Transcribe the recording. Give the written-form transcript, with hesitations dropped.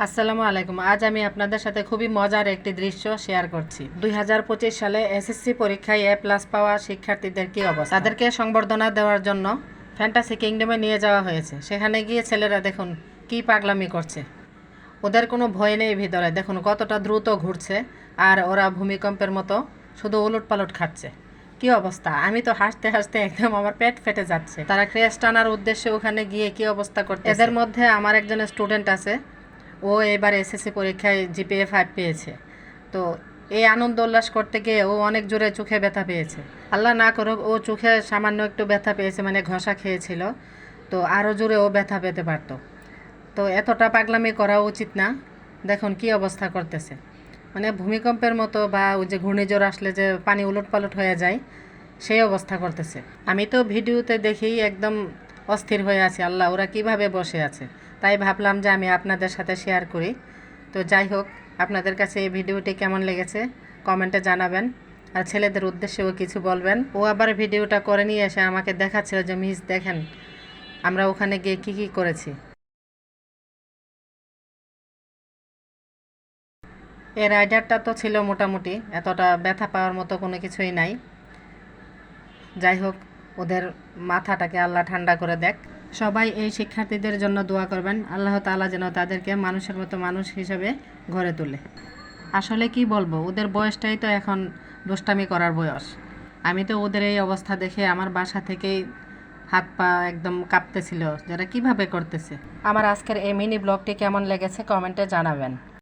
আসসালামু আলাইকুম। আজ আমি আপনাদের সাথে খুবই মজার একটি দৃশ্য শেয়ার করছি। 2025 সালে এসএসসি পরীক্ষায় A+ পাওয়া শিক্ষার্থীদের কি অবস্থা, তাদেরকে সংবর্ধনা দেওয়ার জন্য ফ্যান্টাসি কিংডমে নিয়ে যাওয়া হয়েছে। সেখানে গিয়ে ছেলেরা দেখুন কি পাগলামি করছে। ওদের কোনো ভয় নেই ভিতরে, দেখুন কতটা দ্রুত ঘুরছে আর ওরা ভূমিকম্পের মতো শুধু উলটপালট খাচ্ছে। কি অবস্থা! আমি তো হাসতে হাসতে একদম আমার পেট ফেটে যাচ্ছে। তারা ক্রেশ টানার উদ্দেশ্যে ওখানে গিয়ে কি অবস্থা করতে। এদের মধ্যে আমার একজন স্টুডেন্ট আছে, ও এবার এসএসসি পরীক্ষায় জিপিএ 5 পেয়েছে। তো এই আনন্দ উল্লাস করতে গিয়ে ও অনেক জোরে চোখে ব্যথা পেয়েছে। আল্লাহ না করুক, ও চোখে সামান্য একটু ব্যথা পেয়েছে, মানে ঘষা খেয়েছিল, তো আরও জোরে ও ব্যথা পেতে পারত। তো এতটা পাগলামি করা উচিত না। দেখুন কি অবস্থা করতেছে, মানে ভূমিকম্পের মতো বা ওই যে ঘূর্ণিঝড় আসলে যে পানি উলটপালট হয়ে যায় সেই অবস্থা করতেছে। আমি তো ভিডিওতে দেখেই একদম অস্থির হয়ে আছি, আল্লাহ ওরা কিভাবে বসে আছে। তাই ভাবলাম যে আমি আপনাদের সাথে শেয়ার করি। তো যাই হোক, আপনাদের কাছে এই ভিডিওটি কেমন লেগেছে কমেন্টে জানাবেন, আর ছেলেদের উদ্দেশ্যেও কিছু বলবেন। ও আবার ভিডিওটা করে নিয়ে এসে আমাকে দেখাচ্ছিল যে মিস দেখেন আমরা ওখানে গিয়ে কী কী করেছি। এই রাইডারটা তো ছিল মোটামুটি, এতটা ব্যথা পাওয়ার মতো কোনো কিছুই নাই। যাই হোক, ওদের মাথাটাকে আল্লাহ ঠান্ডা করে দেখ। সবাই এই শিক্ষার্থীদের জন্য দোয়া করবেন, আল্লাহ তাআলা যেন তাদেরকে মানুষের মতো মানুষ হিসেবে গড়ে তোলে। আসলে কি বলবো, ওদের বয়সটাই তো এখন দুষ্টামি করার বয়স। আমি তো ওদের এই অবস্থা দেখে আমার বাসা থেকেই হাত পা একদম কাঁপতেছিল, যারা কিভাবে করতেছে। আমার আজকের এই মিনি ব্লগটি কেমন লেগেছে কমেন্টে জানাবেন।